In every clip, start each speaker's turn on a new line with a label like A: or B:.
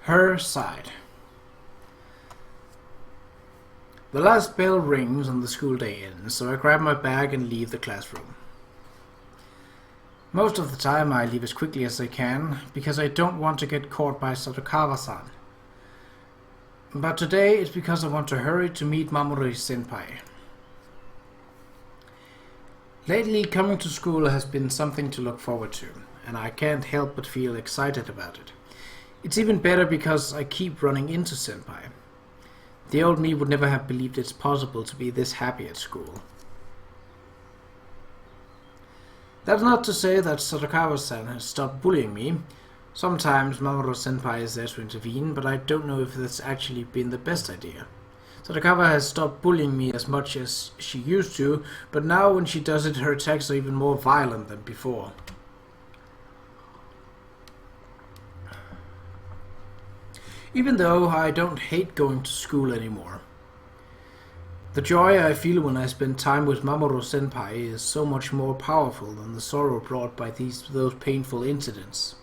A: Her side. The last bell rings and the school day ends, so I grab my bag and leave the classroom. Most of the time I leave as quickly as I can, because I don't want to get caught by Sachi. But today it's because I want to hurry to meet Mamoru senpai. Lately, coming to school has been something to look forward to, and I can't help but feel excited about it. It's even better because I keep running into senpai. The old me would never have believed it's possible to be this happy at school. That's not to say that Sachi-san has stopped bullying me. Sometimes Mamoru senpai is there to intervene, but I don't know if that's actually been the best idea. Sachi has stopped bullying me as much as she used to, but now when she does it, her attacks are even more violent than before. Even though I don't hate going to school anymore. The joy I feel when I spend time with Mamoru senpai is so much more powerful than the sorrow brought by those painful incidents.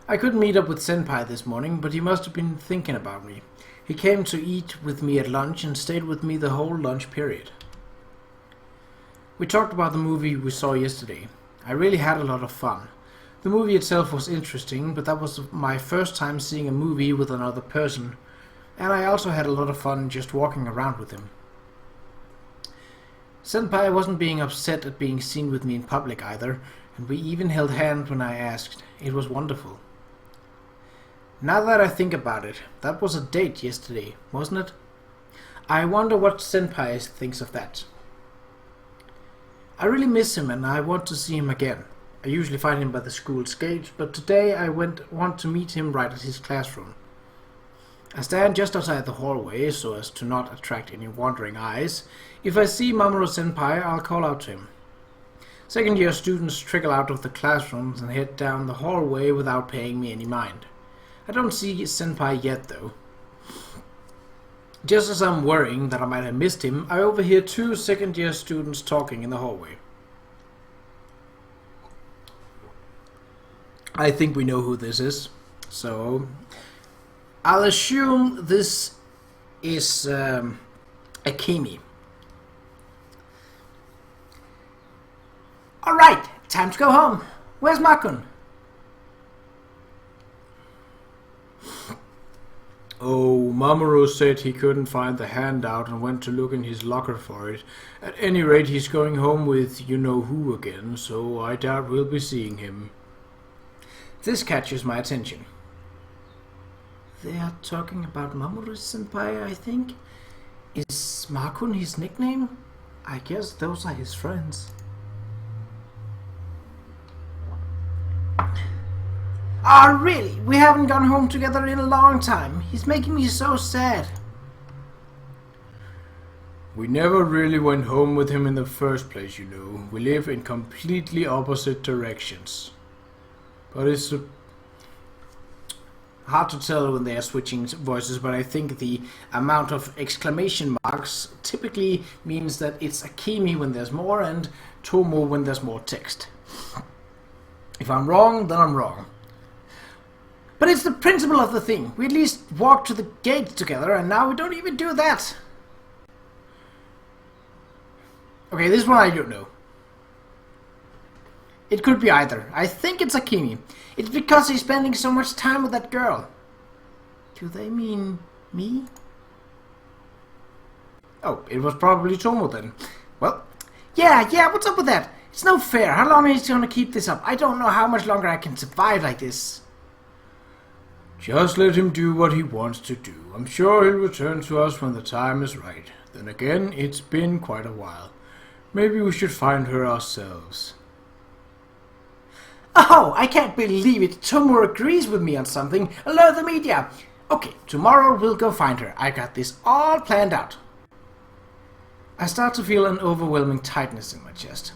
A: I couldn't meet up with senpai this morning, but he must have been thinking about me. He came to eat with me at lunch and stayed with me the whole lunch period. We talked about the movie we saw yesterday. I really had a lot of fun. The movie itself was interesting, but that was my first time seeing a movie with another person, and I also had a lot of fun just walking around with him. Senpai wasn't being upset at being seen with me in public either, and we even held hands when I asked. It was wonderful. Now that I think about it, that was a date yesterday, wasn't it? I wonder what senpai thinks of that. I really miss him and I want to see him again. I usually find him by the school's gate, but today I want to meet him right at his classroom. I stand just outside the hallway so as to not attract any wandering eyes. If I see Mamoru senpai, I'll call out to him. Second year students trickle out of the classrooms and head down the hallway without paying me any mind. I don't see senpai yet though. Just as I'm worrying that I might have missed him, I overhear two second year students talking in the hallway. I think we know who this is, so I'll assume this is Akemi. Alright, time to go home. Where's Makun? Oh, Mamoru said he couldn't find the handout and went to look in his locker for it. At any rate, he's going home with you-know-who again, so I doubt we'll be seeing him. This catches my attention. They are talking about Mamoru-senpai, I think. Is Makun his nickname? I guess those are his friends. Ah, really? We haven't gone home together in a long time. He's making me so sad. We never really went home with him in the first place, you know. We live in completely opposite directions. But it's hard to tell when they are switching voices, but I think the amount of exclamation marks typically means that it's Akemi when there's more and Tomo when there's more text. If I'm wrong, then I'm wrong. But it's the principle of the thing. We at least walked to the gate together, and now we don't even do that. Okay, this one I don't know. It could be either. I think it's Akemi. It's because he's spending so much time with that girl. Do they mean me? Oh, it was probably Tomo then. Well, yeah, what's up with that? It's no fair. How long is he gonna keep this up? I don't know how much longer I can survive like this. Just let him do what he wants to do. I'm sure he'll return to us when the time is right. Then again, it's been quite a while. Maybe we should find her ourselves. Oh, I can't believe it. Tomo agrees with me on something. Alert the media. Okay, tomorrow we'll go find her. I got this all planned out. I start to feel an overwhelming tightness in my chest.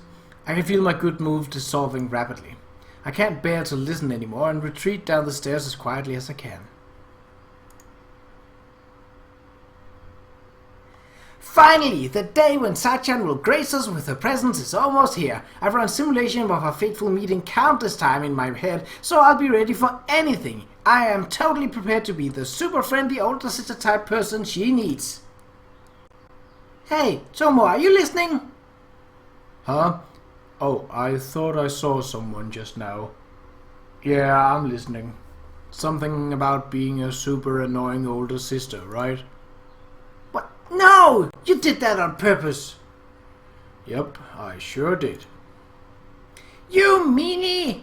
A: I can feel my good mood dissolving rapidly. I can't bear to listen anymore and retreat down the stairs as quietly as I can. Finally, the day when Sachi will grace us with her presence is almost here. I've run simulation of our fateful meeting countless times in my head, so I'll be ready for anything. I am totally prepared to be the super friendly older sister type person she needs. Hey, Tomo, are you listening?
B: Huh? Oh, I thought I saw someone just now. Yeah, I'm listening. Something about being a super annoying older sister, right?
A: What? No! You did that on purpose!
B: Yep, I sure did.
A: You meanie!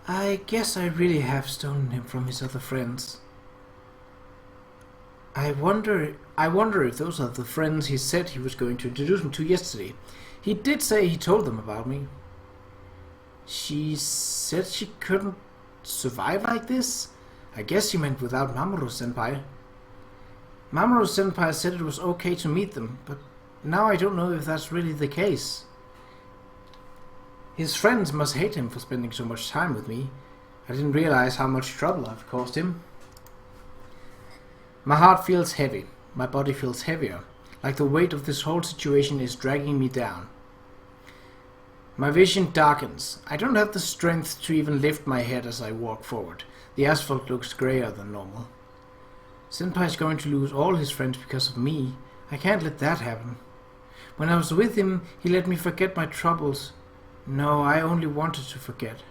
A: I guess I really have stolen him from his other friends. I wonder if those are the friends he said he was going to introduce me to yesterday. He did say he told them about me. She said she couldn't survive like this? I guess she meant without Mamoru-senpai. Mamoru-senpai said it was okay to meet them, but now I don't know if that's really the case. His friends must hate him for spending so much time with me. I didn't realize how much trouble I've caused him. My heart feels heavy. My body feels heavier, like the weight of this whole situation is dragging me down. My vision darkens. I don't have the strength to even lift my head as I walk forward. The asphalt looks grayer than normal. Senpai is going to lose all his friends because of me. I can't let that happen. When I was with him, he let me forget my troubles. No, I only wanted to forget.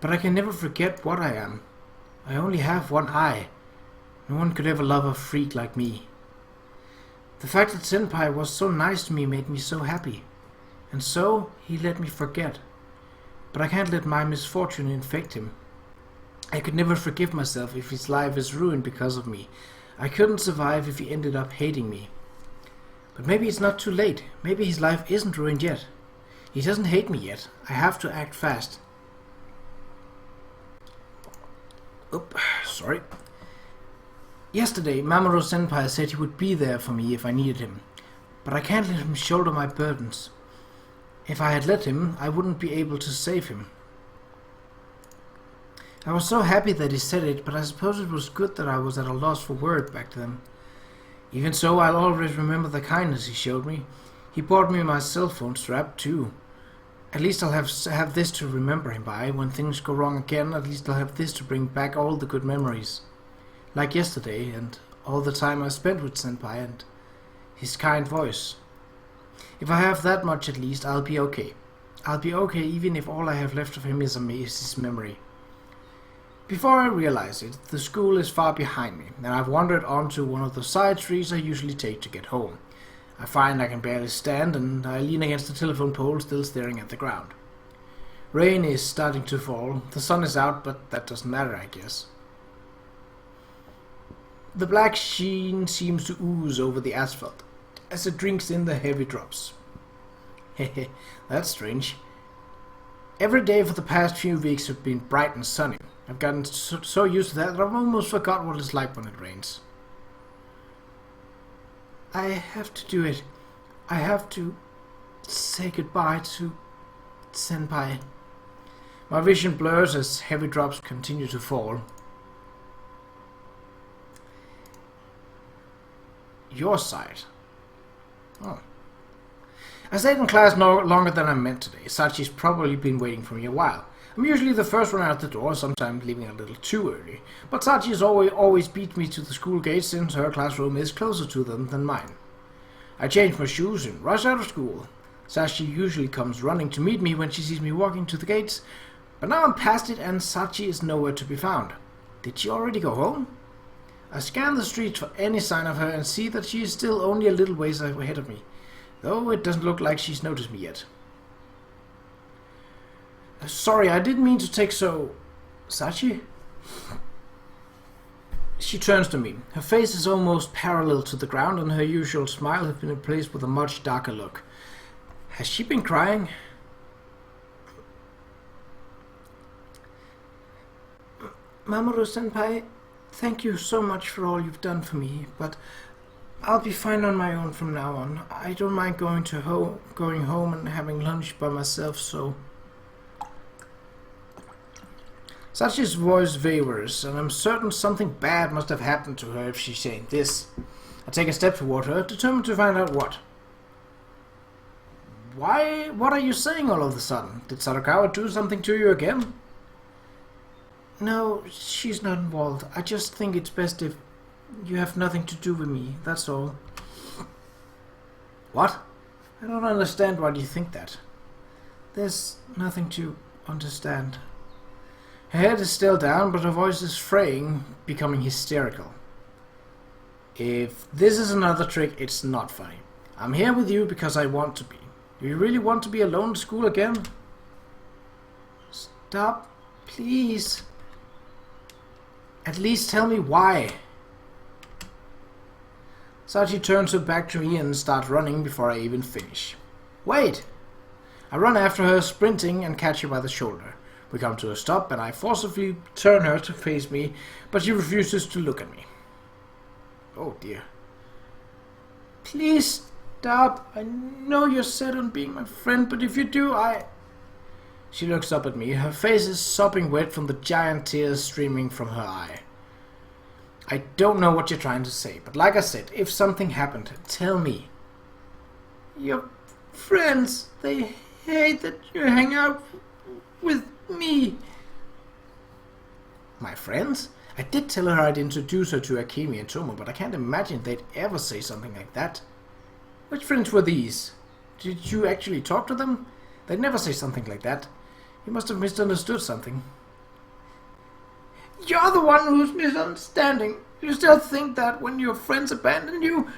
A: But I can never forget what I am. I only have one eye. No one could ever love a freak like me. The fact that Senpai was so nice to me made me so happy. And so, he let me forget. But I can't let my misfortune infect him. I could never forgive myself if his life is ruined because of me. I couldn't survive if he ended up hating me. But maybe it's not too late. Maybe his life isn't ruined yet. He doesn't hate me yet. I have to act fast. Oop, sorry. Yesterday, Mamoru-senpai said he would be there for me if I needed him. But I can't let him shoulder my burdens. If I had let him, I wouldn't be able to save him. I was so happy that he said it, but I suppose it was good that I was at a loss for word back then. Even so, I'll always remember the kindness he showed me. He bought me my cell phone strap, too. At least I'll have this to remember him by. When things go wrong again, at least I'll have this to bring back all the good memories. Like yesterday, and all the time I spent with Senpai, and his kind voice. If I have that much at least, I'll be okay. I'll be okay even if all I have left of him is his memory. Before I realize it, the school is far behind me, and I've wandered onto one of the side streets I usually take to get home. I find I can barely stand, and I lean against the telephone pole, still staring at the ground. Rain is starting to fall. The sun is out, but that doesn't matter, I guess. The black sheen seems to ooze over the asphalt as it drinks in the heavy drops. Hehe, that's strange. Every day for the past few weeks have been bright and sunny. I've gotten so used to that I've almost forgot what it's like when it rains. I have to do it. I have to say goodbye to Senpai. My vision blurs as heavy drops continue to fall. Your side. Oh. I stayed in class no longer than I meant today. Sachi's probably been waiting for me a while. I'm usually the first one out the door, sometimes leaving a little too early. But Sachi has always beat me to the school gate since her classroom is closer to them than mine. I change my shoes and rush out of school. Sachi usually comes running to meet me when she sees me walking to the gates, but now I'm past it and Sachi is nowhere to be found. Did she already go home? I scan the streets for any sign of her and see that she is still only a little ways ahead of me, though it doesn't look like she's noticed me yet. Sorry, I didn't mean to take so... Sachi? She turns to me. Her face is almost parallel to the ground and her usual smile has been replaced with a much darker look. Has she been crying? Mamoru-senpai, thank you so much for all you've done for me, but I'll be fine on my own from now on. I don't mind going home and having lunch by myself, so... Sachi's voice wavers, and I'm certain something bad must have happened to her if she's saying this. I take a step toward her, determined to find out what. Why? What are you saying all of a sudden? Did Sarakawa do something to you again? No, she's not involved. I just think it's best if you have nothing to do with me, that's all. What? I don't understand why you think that. There's nothing to understand. Her head is still down, but her voice is fraying, becoming hysterical. If this is another trick, it's not funny. I'm here with you because I want to be. Do you really want to be alone at school again? Stop, please. At least tell me why. Sachi turns her back to me and starts running before I even finish. Wait! I run after her, sprinting, and catch her by the shoulder. We come to a stop, and I forcibly turn her to face me, but she refuses to look at me. Oh dear. Please stop. I know you're set on being my friend, but if you do, She looks up at me. Her face is sopping wet from the giant tears streaming from her eye. I don't know what you're trying to say, but like I said, if something happened, tell me. Your friends, they hate that you hang out with me. My friends? I did tell her I'd introduce her to Akemi and Tomo, but I can't imagine they'd ever say something like that. Which friends were these? Did you actually talk to them? They'd never say something like that. You must have misunderstood something. You're the one who's misunderstanding. You still think that when your friends abandon you,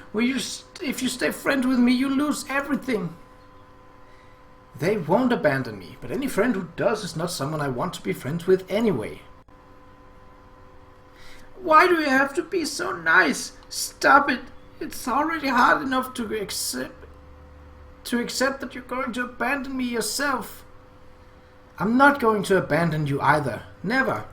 A: if you stay friends with me, you lose everything. They won't abandon me, but any friend who does is not someone I want to be friends with anyway. Why do you have to be so nice? Stop it. It's already hard enough to accept that you're going to abandon me yourself. I'm not going to abandon you either. Never.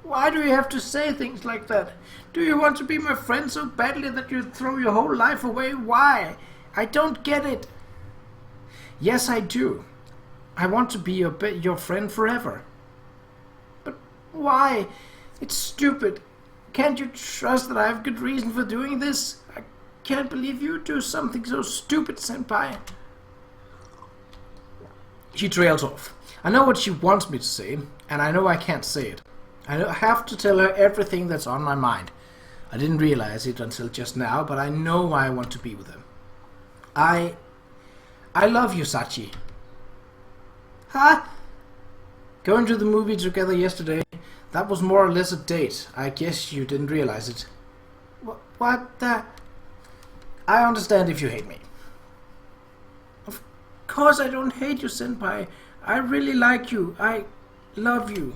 A: Why do you have to say things like that? Do you want to be my friend so badly that you throw your whole life away? Why? I don't get it. Yes, I do. I want to be your friend forever. But why? It's stupid. Can't you trust that I have good reason for doing this? I can't believe you do something so stupid, senpai. She trails off. I know what she wants me to say, and I know I can't say it. I have to tell her everything that's on my mind. I didn't realize it until just now, but I know why I want to be with her. I love you, Sachi. Huh? Going to the movie together yesterday, that was more or less a date. I guess you didn't realize it. What the... I understand if you hate me. Of course I don't hate you, senpai. I really like you. I love you.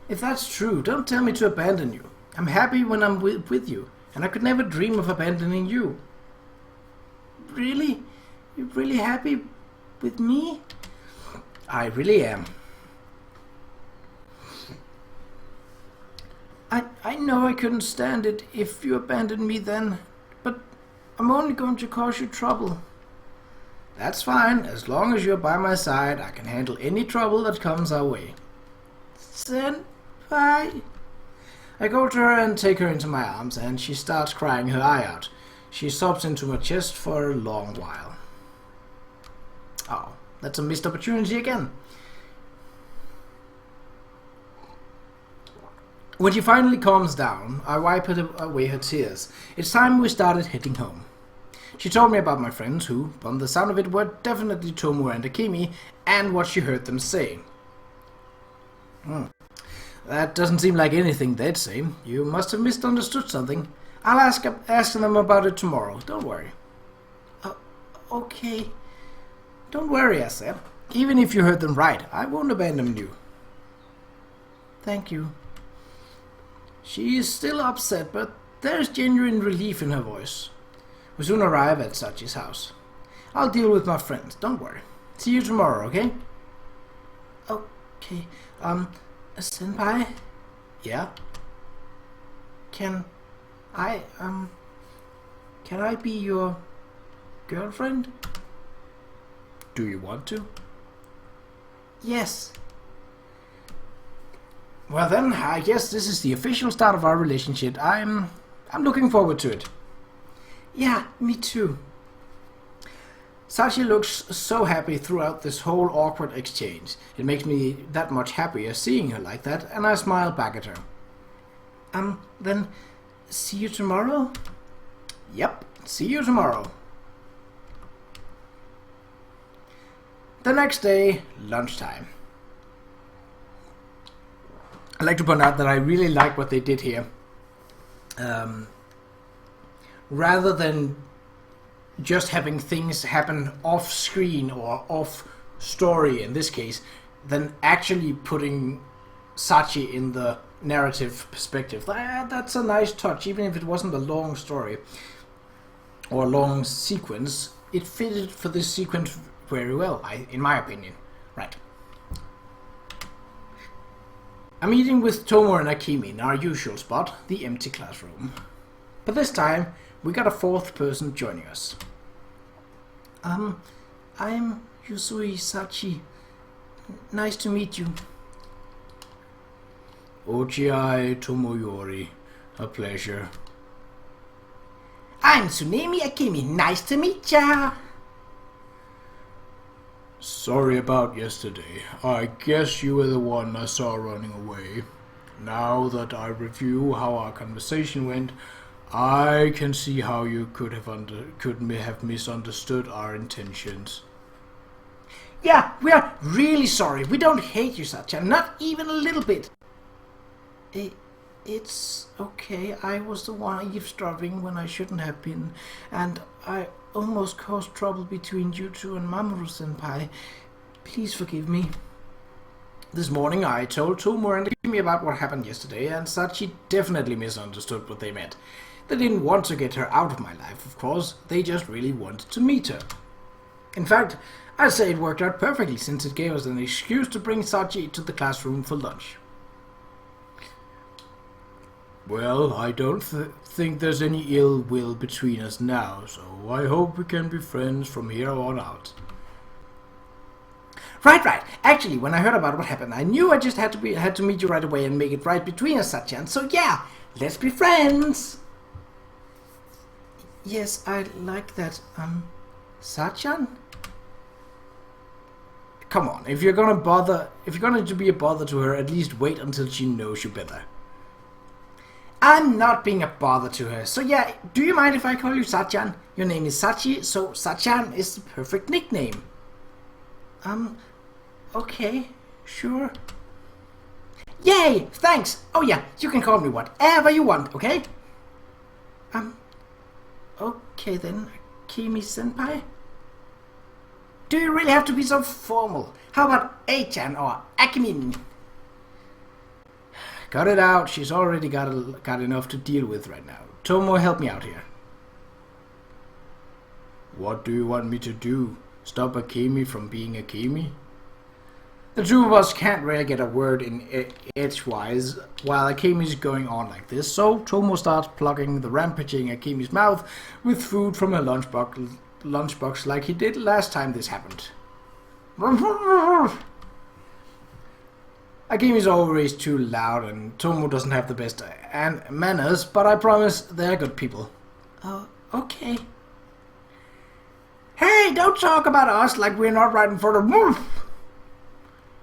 A: If that's true, don't tell me to abandon you. I'm happy when I'm with you, and I could never dream of abandoning you. Really? You're really happy with me? I really am. I know I couldn't stand it if you abandoned me then, but I'm only going to cause you trouble. That's fine. As long as you're by my side, I can handle any trouble that comes our way. Senpai. I go to her and take her into my arms, and she starts crying her eye out. She sobs into my chest for a long while. Oh, that's a missed opportunity again. When she finally calms down, I wipe away her tears. It's time we started heading home. She told me about my friends who, from the sound of it, were definitely Tomo and Akemi, and what she heard them say. That doesn't seem like anything they'd say. You must have misunderstood something. I'll ask them about it tomorrow. Don't worry. Okay. Don't worry, I said. Even if you heard them right, I won't abandon you. Thank you. She is still upset, but there's genuine relief in her voice. We soon arrive at Sachi's house. I'll deal with my friends, don't worry. See you tomorrow, okay? Okay, senpai? Yeah? Can I be your girlfriend? Do you want to? Yes. Well then, I guess this is the official start of our relationship. I'm looking forward to it. Yeah, me too. Sachi looks so happy throughout this whole awkward exchange. It makes me that much happier seeing her like that, and I smile back at her. Then see you tomorrow? Yep, see you tomorrow. The next day, lunchtime. I'd like to point out that I really like what they did here. Rather than just having things happen off screen or off story in this case, than actually putting Sachi in the narrative perspective. That's a nice touch, even if it wasn't a long story or a long sequence. It fitted for this sequence very well, in my opinion. Right. I'm meeting with Tomo and Akemi in our usual spot, the empty classroom. But this time, we got a fourth person joining us. I'm Yusui Sachi. Nice to meet you.
B: Ochiai Tomoyori. A pleasure.
A: I'm Tsunemi Akemi. Nice to meet ya.
B: Sorry about yesterday. I guess you were the one I saw running away. Now that I review how our conversation went, I can see how you could have misunderstood our intentions.
A: Yeah, we are really sorry. We don't hate you, Sachi. Not even a little bit. It's okay. I was the one eavesdropping when I shouldn't have been, and I almost caused trouble between you two and Mamoru-senpai. Please forgive me. This morning I told Tomo and Akemi about what happened yesterday, and Sachi definitely misunderstood what they meant. They didn't want to get her out of my life, of course. They just really wanted to meet her. In fact, I'd say it worked out perfectly, since it gave us an excuse to bring Sachi to the classroom for lunch.
B: Well, I don't think there's any ill will between us now, so I hope we can be friends from here on out.
A: Right. Actually, when I heard about what happened, I knew I just had to meet you right away and make it right between us, Sachi. So yeah, let's be friends. Yes, I like that. Sachan? Come on, if you're going to be a bother to her, at least wait until she knows you better. I'm not being a bother to her, so yeah, do you mind if I call you Sachan? Your name is Sachi, so Sachan is the perfect nickname. Okay, sure. Yay, thanks! Oh yeah, you can call me whatever you want, okay? Okay then, Akemi-senpai? Do you really have to be so formal? How about A-chan or Akemi? Cut it out, she's already got enough to deal with right now. Tomo, help me out here.
B: What do you want me to do? Stop Akemi from being Akemi?
A: The two of us can't really get a word in edgewise while Akemi's going on like this, so Tomo starts plugging the rampaging Akemi's mouth with food from her lunchbox like he did last time this happened. Akemi's always too loud and Tomo doesn't have the best manners, but I promise they're good people. Okay. Hey, don't talk about us like we're not right in front of...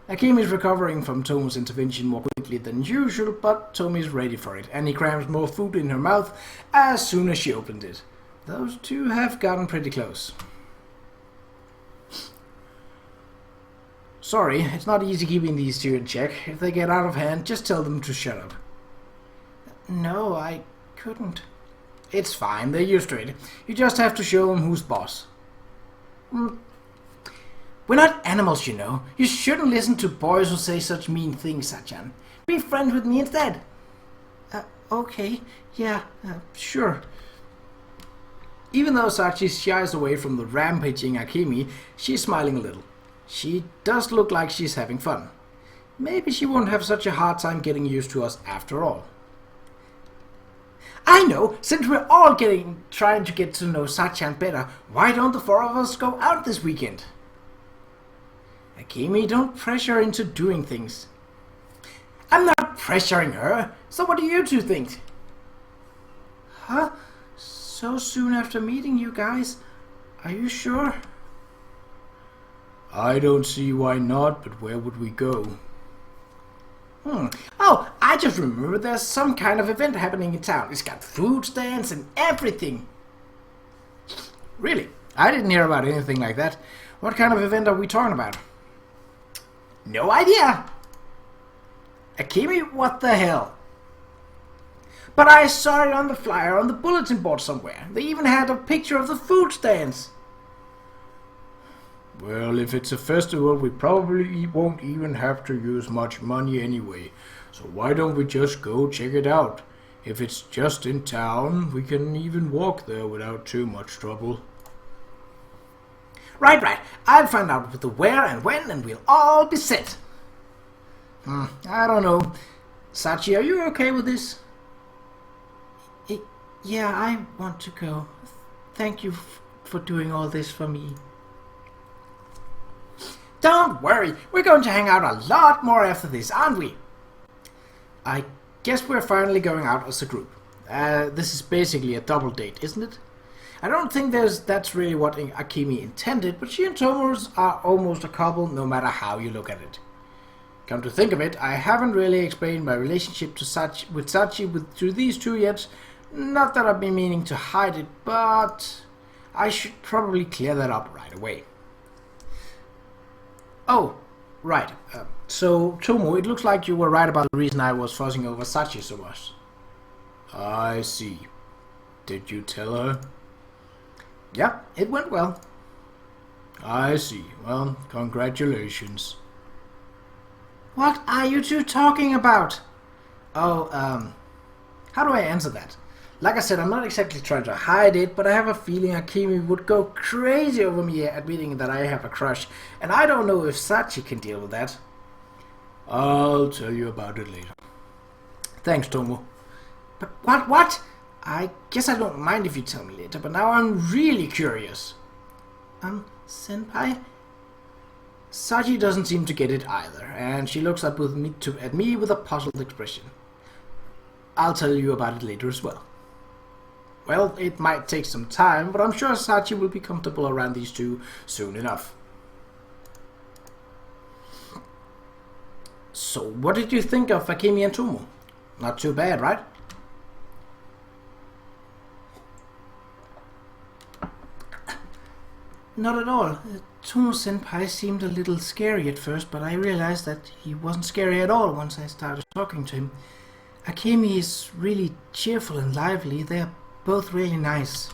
A: Akemi's recovering from Tomo's intervention more quickly than usual, but Tomo's ready for it, and he crams more food in her mouth as soon as she opened it. Those two have gotten pretty close. Sorry, it's not easy keeping these two in check. If they get out of hand, just tell them to shut up. No, I couldn't. It's fine, they're used to it. You just have to show them who's boss. We're not animals, you know. You shouldn't listen to boys who say such mean things, Sachan. Be friends with me instead. Okay, yeah, sure. Even though Sachi shies away from the rampaging Akemi, she's smiling a little. She does look like she's having fun. Maybe she won't have such a hard time getting used to us after all. I know, since we're all trying to get to know Sachan better, why don't the four of us go out this weekend? Akemi, don't pressure her into doing things. I'm not pressuring her. So what do you two think? Huh? So soon after meeting you guys? Are you sure?
B: I don't see why not, but where would we go?
A: Oh, I just remember there's some kind of event happening in town. It's got food stands and everything. Really? I didn't hear about anything like that. What kind of event are we talking about? No idea. Akemi, what the hell? But I saw it on the flyer on the bulletin board somewhere. They even had a picture of the food stands.
B: Well, if it's a festival, we probably won't even have to use much money anyway. So why don't we just go check it out? If it's just in town, we can even walk there without too much trouble.
A: Right. I'll find out with the where and when, and we'll all be set. I don't know. Sachi, are you okay with this? Yeah, I want to go. Thank you for doing all this for me. Don't worry, we're going to hang out a lot more after this, aren't we? I guess we're finally going out as a group. This is basically a double date, isn't it? I don't think that's really what Akemi intended, but she and Tomoru are almost a couple no matter how you look at it. Come to think of it, I haven't really explained my relationship to Sachi to these two yet. Not that I've been meaning to hide it, but I should probably clear that up right away. Oh, right. So, Tomo, it looks like you were right about the reason I was fussing over Sachi so much.
B: I see. Did you tell her?
A: Yeah, it went well.
B: I see. Well, congratulations.
A: What are you two talking about? Oh, how do I answer that? Like I said, I'm not exactly trying to hide it, but I have a feeling Akemi would go crazy over me admitting that I have a crush, and I don't know if Sachi can deal with that.
B: I'll tell you about it later.
A: Thanks, Tomo. But what? I guess I don't mind if you tell me later, but now I'm really curious. Senpai? Sachi doesn't seem to get it either, and she looks up at me with a puzzled expression. I'll tell you about it later as well. Well, it might take some time, but I'm sure Sachi will be comfortable around these two soon enough. So, what did you think of Akemi and Tomo? Not too bad, right? Not at all. Tomo-senpai seemed a little scary at first, but I realized that he wasn't scary at all once I started talking to him. Akemi is really cheerful and lively. They're both really nice.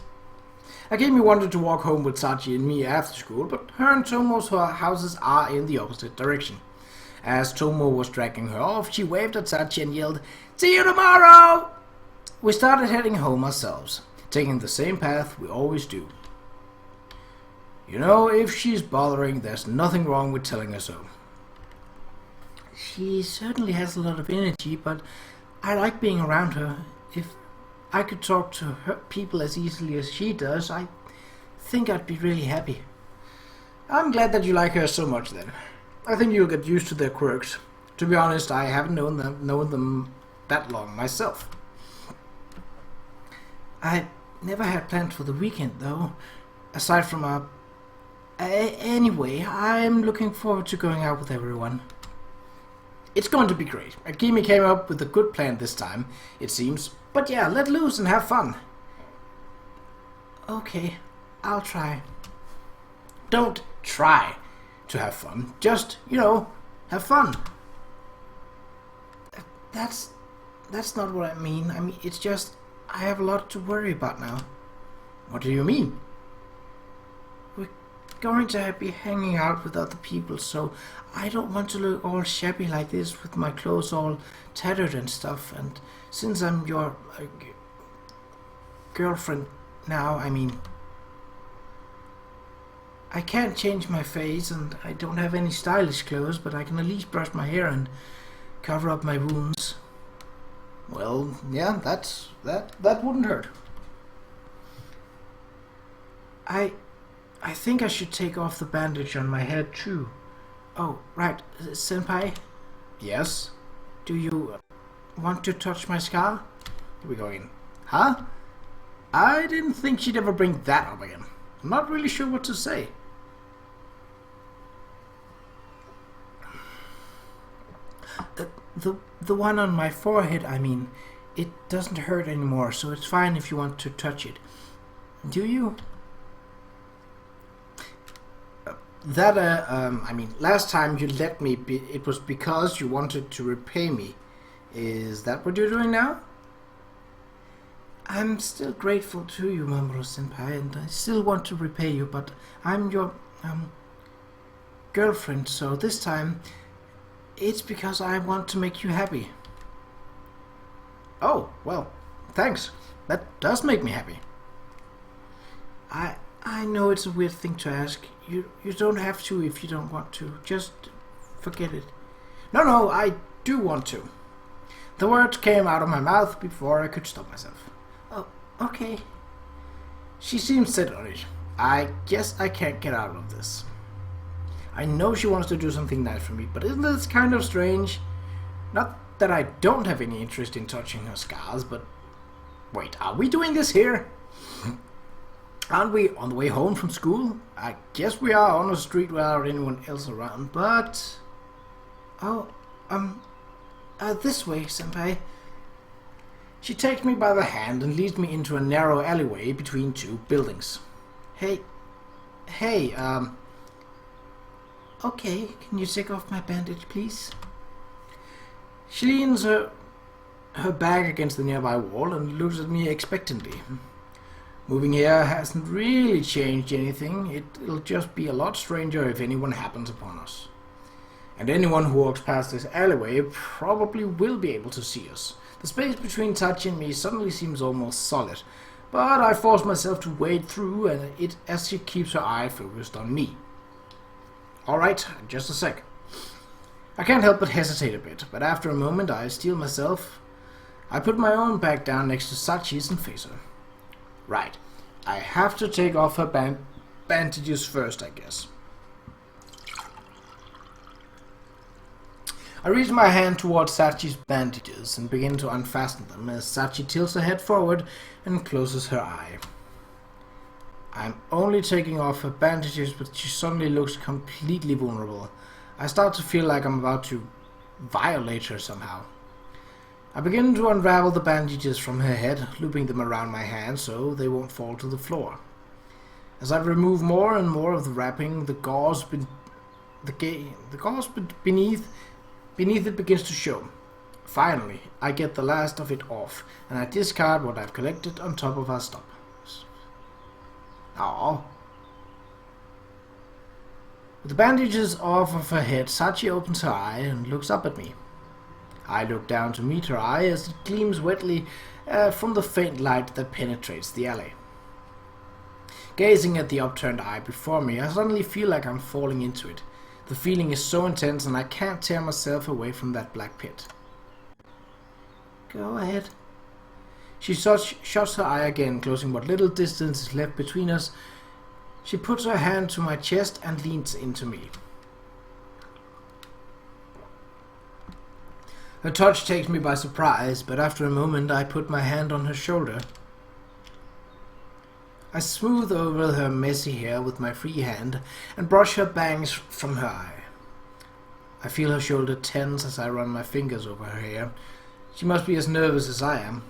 A: Akemi wanted to walk home with Sachi and me after school, but her and Tomo's houses are in the opposite direction. As Tomo was dragging her off, she waved at Sachi and yelled, "See you tomorrow!" We started heading home ourselves, taking the same path we always do. You know, if she's bothering, there's nothing wrong with telling her so. She certainly has a lot of energy, but I like being around her. If I could talk to her people as easily as she does, I think I'd be really happy. I'm glad that you like her so much then. I think you'll get used to their quirks. To be honest, I haven't known them that long myself. I never had plans for the weekend though, aside from anyway, I'm looking forward to going out with everyone. It's going to be great. Akemi came up with a good plan this time, it seems. But yeah, let loose and have fun. Okay, I'll try. Don't try to have fun. Just, have fun. That's not what I mean. I mean, it's just, I have a lot to worry about now. What do you mean? We're going to be hanging out with other people, so I don't want to look all shabby like this with my clothes all tattered and stuff. And since I'm your girlfriend now, I can't change my face and I don't have any stylish clothes, but I can at least brush my hair and cover up my wounds. Well, yeah, that wouldn't hurt. I think I should take off the bandage on my head too. Oh, right, senpai? Yes? Do you want to touch my scar? Here we go again. Huh? I didn't think she'd ever bring that up again. I'm not really sure what to say. The one on my forehead, I mean, it doesn't hurt anymore, so it's fine if you want to touch it. Do you? I mean, last time you let me, it was because you wanted to repay me. Is that what you're doing now? I'm still grateful to you, Mamoru-senpai, and I still want to repay you, but I'm your, girlfriend, so this time, it's because I want to make you happy. Oh, well, thanks. That does make me happy. I know it's a weird thing to ask. You don't have to if you don't want to. Just forget it. No, I do want to. The words came out of my mouth before I could stop myself. Oh, okay. She seems set on it. I guess I can't get out of this. I know she wants to do something nice for me, but isn't this kind of strange? Not that I don't have any interest in touching her scars, but... Wait, are we doing this here? Aren't we on the way home from school? I guess we are on a street without anyone else around, but... Oh, this way, senpai. She takes me by the hand and leads me into a narrow alleyway between two buildings. Hey, okay, can you take off my bandage, please? She leans her back against the nearby wall and looks at me expectantly. Moving here hasn't really changed anything. It'll just be a lot stranger if anyone happens upon us. And anyone who walks past this alleyway probably will be able to see us. The space between Sachi and me suddenly seems almost solid, but I force myself to wade through as she keeps her eye focused on me. Alright, just a sec. I can't help but hesitate a bit, but after a moment I steel myself. I put my own back down next to Sachi's and face her. Right, I have to take off her bandages first, I guess. I reach my hand towards Sachi's bandages and begin to unfasten them as Sachi tilts her head forward and closes her eye. I'm only taking off her bandages, but she suddenly looks completely vulnerable. I start to feel like I'm about to violate her somehow. I begin to unravel the bandages from her head, looping them around my hand so they won't fall to the floor. As I remove more and more of the wrapping, the gauze beneath it begins to show. Finally, I get the last of it off, and I discard what I've collected on top of our stuff. Aww. With the bandages off of her head, Sachi opens her eye and looks up at me. I look down to meet her eye as it gleams wetly from the faint light that penetrates the alley. Gazing at the upturned eye before me, I suddenly feel like I'm falling into it. The feeling is so intense and I can't tear myself away from that black pit. Go ahead. She shuts her eye again, closing what little distance is left between us. She puts her hand to my chest and leans into me. Her touch takes me by surprise, but after a moment I put my hand on her shoulder. I smooth over her messy hair with my free hand and brush her bangs from her eye. I feel her shoulder tense as I run my fingers over her hair. She must be as nervous as I am.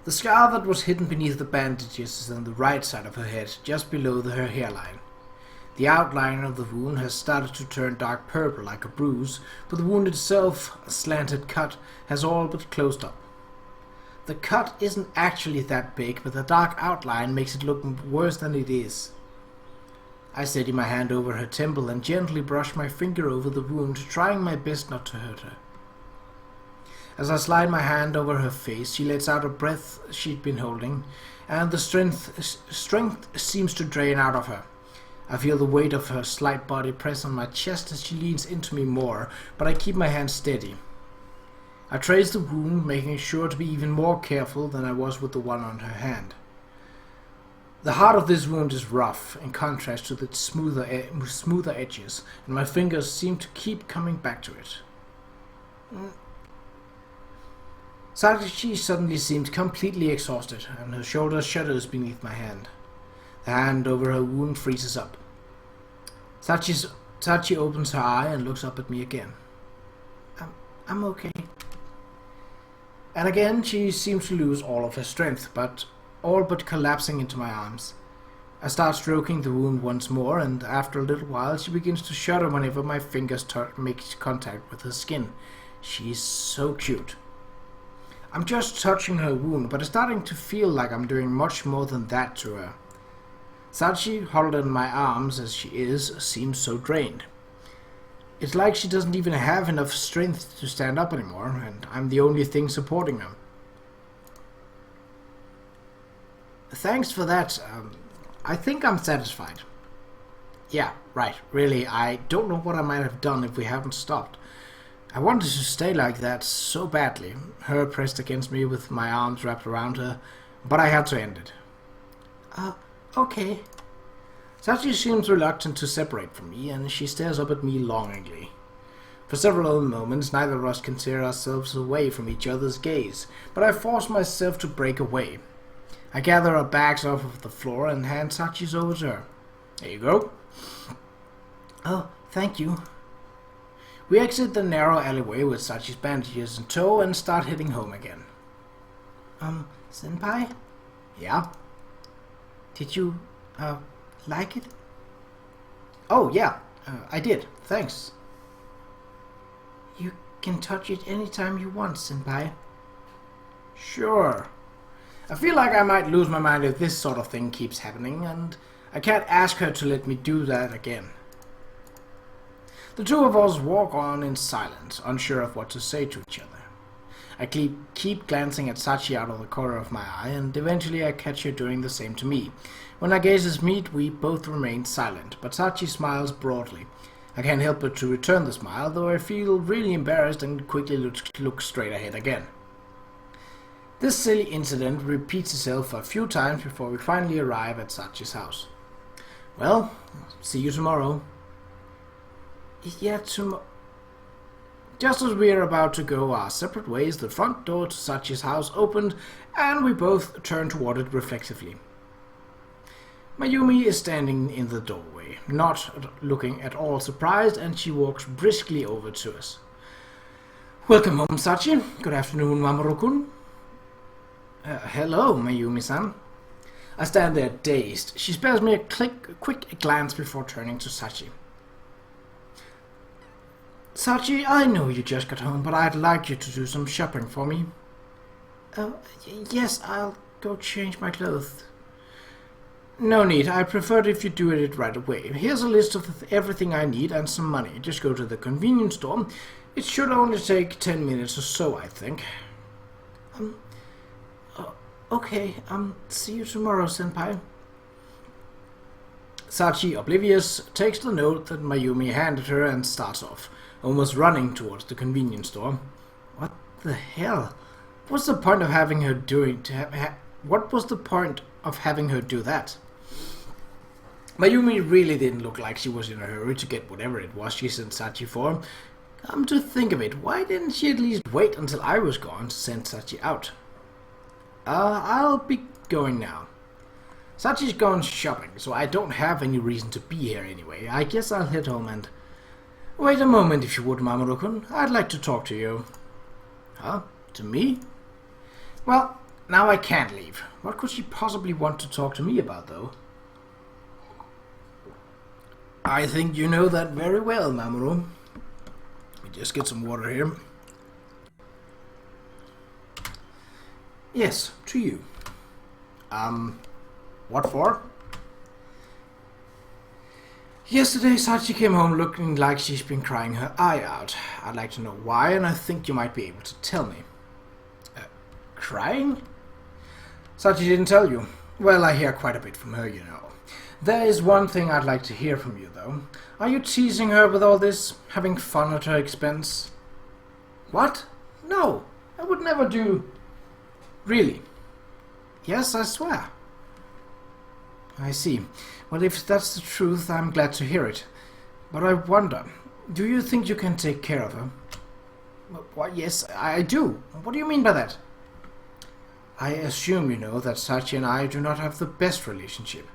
A: The scar that was hidden beneath the bandages is on the right side of her head, just below her hairline. The outline of the wound has started to turn dark purple like a bruise, but the wound itself, a slanted cut, has all but closed up. The cut isn't actually that big, but the dark outline makes it look worse than it is. I steady my hand over her temple and gently brush my finger over the wound, trying my best not to hurt her. As I slide my hand over her face, she lets out a breath she'd been holding, and the strength seems to drain out of her. I feel the weight of her slight body press on my chest as she leans into me more, but I keep my hand steady. I trace the wound, making sure to be even more careful than I was with the one on her hand. The heart of this wound is rough, in contrast to its smoother edges, and my fingers seem to keep coming back to it. Sachi suddenly seemed completely exhausted, and her shoulder shudders beneath my hand. The hand over her wound freezes up. Sachi opens her eye and looks up at me again. I'm okay. And again she seems to lose all of her strength, all but collapsing into my arms. I start stroking the wound once more, and after a little while she begins to shudder whenever my fingers make contact with her skin. She's so cute. I'm just touching her wound, but it's starting to feel like I'm doing much more than that to her. Sachi, huddled in my arms as she is, seems so drained. It's like she doesn't even have enough strength to stand up anymore, and I'm the only thing supporting her. Thanks for that. I think I'm satisfied. Yeah, right. Really, I don't know what I might have done if we hadn't stopped. I wanted to stay like that so badly, her pressed against me with my arms wrapped around her, but I had to end it. Okay. Sachi seems reluctant to separate from me, and she stares up at me longingly. For several moments, neither of us can tear ourselves away from each other's gaze, but I force myself to break away. I gather our bags off of the floor and hand Sachi's over to her. There you go. Oh, thank you. We exit the narrow alleyway with Sachi's bandages in tow and start heading home again. Senpai? Yeah? Did you, like it? Oh, yeah, I did. Thanks. You can touch it anytime you want, Senpai. Sure. I feel like I might lose my mind if this sort of thing keeps happening, and I can't ask her to let me do that again. The two of us walk on in silence, unsure of what to say to each other. I keep glancing at Sachi out of the corner of my eye, and eventually I catch her doing the same to me. When our gazes meet, we both remain silent, but Sachi smiles broadly. I can't help but to return the smile, though I feel really embarrassed and quickly look straight ahead again. This silly incident repeats itself a few times before we finally arrive at Sachi's house. Well, see you tomorrow. Yeah, tomorrow. Just as we are about to go our separate ways, the front door to Sachi's house opened, and we both turn toward it reflexively. Mayumi is standing in the doorway, not looking at all surprised, and she walks briskly over to us. Welcome home, Sachi. Good afternoon, Mamoru-kun. Hello, Mayumi-san. I stand there dazed. She spares me a quick glance before turning to Sachi. Sachi, I know you just got home, but I'd like you to do some shopping for me. Yes, I'll go change my clothes. No need, I prefer it if you do it right away. Here's a list of everything I need and some money. Just go to the convenience store. It should only take 10 minutes or so, I think. Okay, see you tomorrow, Senpai. Sachi, oblivious, takes the note that Mayumi handed her and starts off, almost running towards the convenience store. What the hell? What's the point of having her what was the point of having her do that? Mayumi really didn't look like she was in a hurry to get whatever it was she sent Sachi for. Come to think of it, why didn't she at least wait until I was gone to send Sachi out? I'll be going now. Sachi's gone shopping, so I don't have any reason to be here anyway. I guess I'll head home and... Wait a moment if you would, Mamoru-kun. I'd like to talk to you. Huh? To me? Well, now I can't leave. What could she possibly want to talk to me about, though? I think you know that very well, Mamoru. Let me just get some water here. Yes, to you. What for? Yesterday, Sachi came home looking like she's been crying her eye out. I'd like to know why, and I think you might be able to tell me. Crying? Sachi didn't tell you. Well, I hear quite a bit from her, you know. There is one thing I'd like to hear from you, though. Are you teasing her with all this? Having fun at her expense? What? No, I would never do... Really? Yes, I swear. I see. Well, if that's the truth, I'm glad to hear it. But I wonder, do you think you can take care of her? Why, yes, I do. What do you mean by that? I assume you know that Sachi and I do not have the best relationship.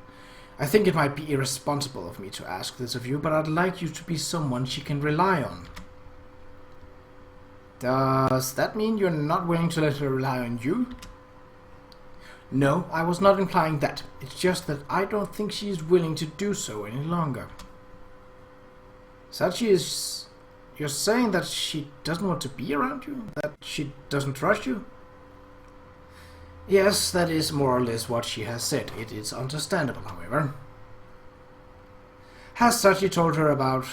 A: I think it might be irresponsible of me to ask this of you, but I'd like you to be someone she can rely on. Does that mean you're not willing to let her rely on you? No, I was not implying that. It's just that I don't think she is willing to do so any longer. Sachi is... You're saying that she doesn't want to be around you? That she doesn't trust you? Yes, that is more or less what she has said. It is understandable, however. Has Sachi told her about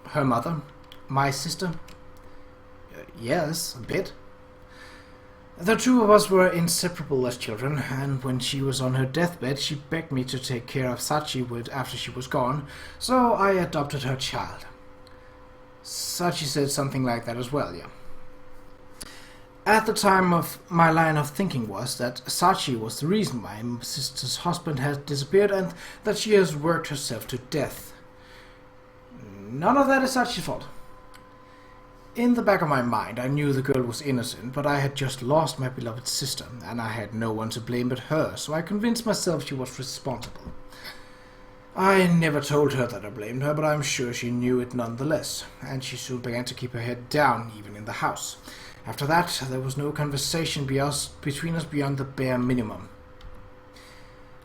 A: her mother? My sister? Yes, a bit. The two of us were inseparable as children, and when she was on her deathbed, she begged me to take care of Sachi after she was gone, so I adopted her child. Sachi said something like that as well, yeah. At the time of my line of thinking was that Sachi was the reason my sister's husband had disappeared and that she has worked herself to death. None of that is Sachi's fault. In the back of my mind, I knew the girl was innocent, but I had just lost my beloved sister, and I had no one to blame but her, so I convinced myself she was responsible. I never told her that I blamed her, but I'm sure she knew it nonetheless, and she soon began to keep her head down, even in the house. After that, there was no conversation between us beyond the bare minimum.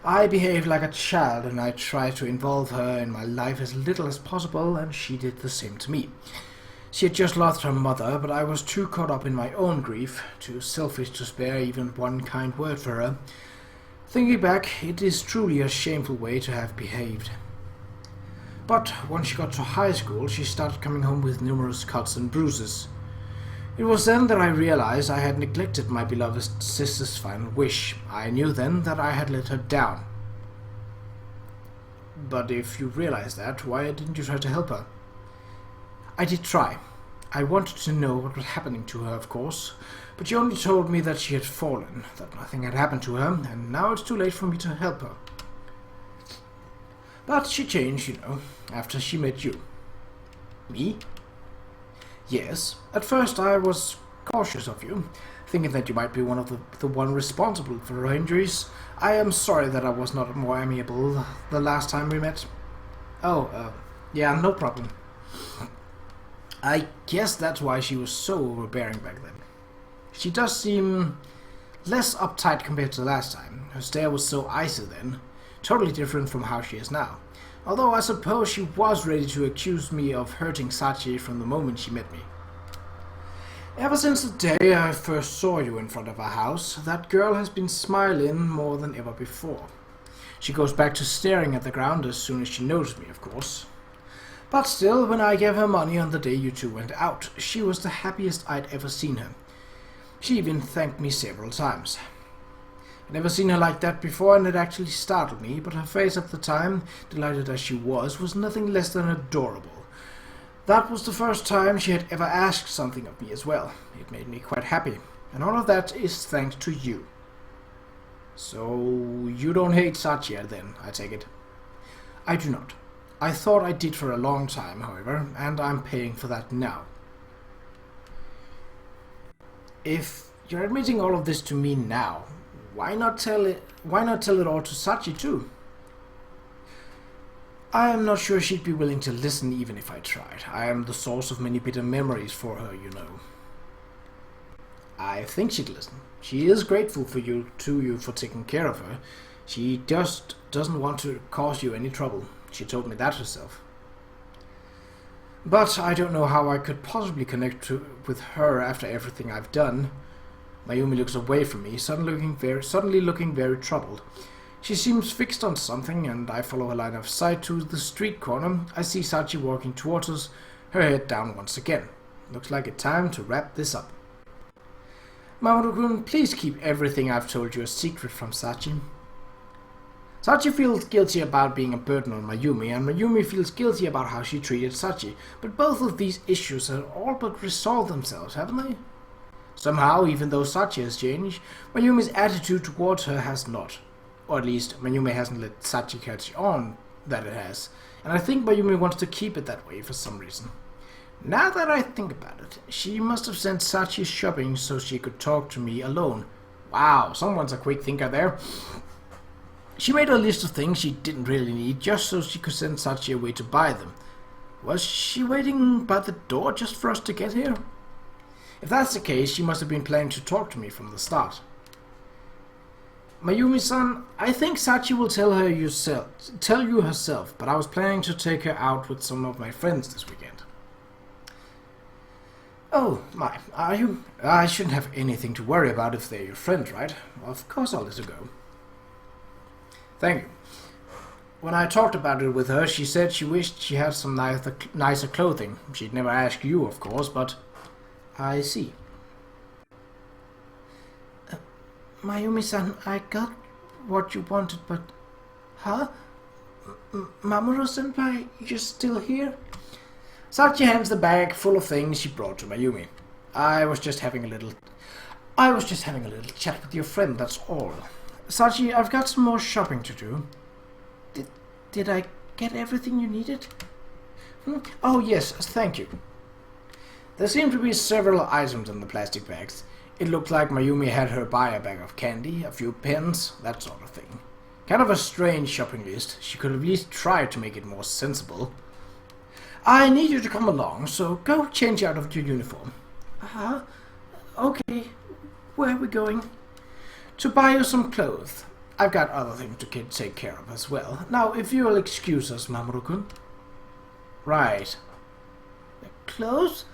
A: I behaved like a child, and I tried to involve her in my life as little as possible, and she did the same to me. She had just lost her mother, but I was too caught up in my own grief, too selfish to spare even one kind word for her. Thinking back, it is truly a shameful way to have behaved. But once she got to high school, she started coming home with numerous cuts and bruises. It was then that I realized I had neglected my beloved sister's final wish. I knew then that I had let her down. But if you realized that, why didn't you try to help her? I did try. I wanted to know what was happening to her, of course, but she only told me that she had fallen, that nothing had happened to her, and now it's too late for me to help her. But she changed, you know, after she met you. Me? Yes. At first I was cautious of you, thinking that you might be one of the one responsible for her injuries. I am sorry that I was not more amiable the last time we met. Oh, yeah, no problem. I guess that's why she was so overbearing back then. She does seem less uptight compared to the last time. Her stare was so icy then, totally different from how she is now. Although I suppose she was ready to accuse me of hurting Sachi from the moment she met me. Ever since the day I first saw you in front of our house, that girl has been smiling more than ever before. She goes back to staring at the ground as soon as she noticed me, of course. But still, when I gave her money on the day you two went out, she was the happiest I'd ever seen her. She even thanked me several times. I'd never seen her like that before, and it actually startled me, but her face at the time, delighted as she was nothing less than adorable. That was the first time she had ever asked something of me as well. It made me quite happy, and all of that is thanks to you. So, you don't hate Sachi then, I take it? I do not. I thought I did for a long time, however, and I'm paying for that now. If you're admitting all of this to me now, why not tell it all to Sachi too? I am not sure she'd be willing to listen even if I tried. I am the source of many bitter memories for her, you know. I think she'd listen. She is grateful to you for taking care of her. She just doesn't want to cause you any trouble. She told me that herself. But I don't know how I could possibly connect with her after everything I've done. Mayumi looks away from me, suddenly looking very troubled. She seems fixed on something, and I follow her line of sight to the street corner. I see Sachi walking towards us, her head down once again. Looks like it's time to wrap this up. Mamoru-kun, please keep everything I've told you a secret from Sachi. Sachi feels guilty about being a burden on Mayumi, and Mayumi feels guilty about how she treated Sachi, but both of these issues have all but resolved themselves, haven't they? Somehow, even though Sachi has changed, Mayumi's attitude towards her has not. Or at least, Mayumi hasn't let Sachi catch on that it has, and I think Mayumi wants to keep it that way for some reason. Now that I think about it, she must have sent Sachi shopping so she could talk to me alone. Wow, someone's a quick thinker there. She made a list of things she didn't really need just so she could send Sachi away to buy them. Was she waiting by the door just for us to get here? If that's the case, she must have been planning to talk to me from the start. Mayumi-san, I think Sachi will tell you herself, but I was planning to take her out with some of my friends this weekend. Oh, my, are you? I shouldn't have anything to worry about if they're your friend, right? Well, of course I'll let her go. Thank you. When I talked about it with her, she said she wished she had some nicer clothing. She'd never ask you, of course, but I see. Mayumi-san, I got what you wanted, but... Huh? Mamoru-senpai, you're still here? Sachi hands the bag full of things she brought to Mayumi. I was just having a little chat with your friend, that's all. Sachi, I've got some more shopping to do. Did I get everything you needed? Oh yes, thank you. There seemed to be several items in the plastic bags. It looked like Mayumi had her buy a bag of candy, a few pens, that sort of thing. Kind of a strange shopping list. She could at least try to make it more sensible. I need you to come along, so go change out of your uniform. Okay. Where are we going? To buy you some clothes. I've got other things to take care of as well. Now, if you'll excuse us, Mamoru-kun. Right. Clothes?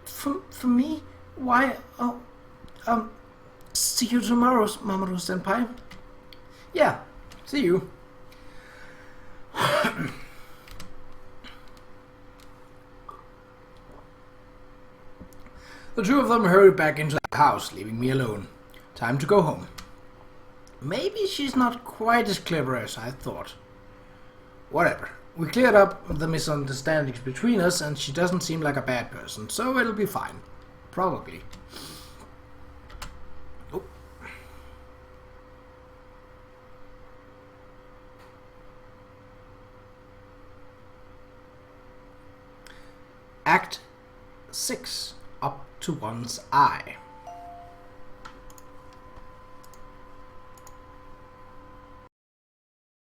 A: For me? Why? See you tomorrow, Mamoru-senpai. Yeah, see you. The two of them hurried back into the house, leaving me alone. Time to go home. Maybe she's not quite as clever as I thought. Whatever. We cleared up the misunderstandings between us, and she doesn't seem like a bad person, so it'll be fine. Probably. Oh. Act 6. Up to one's eye.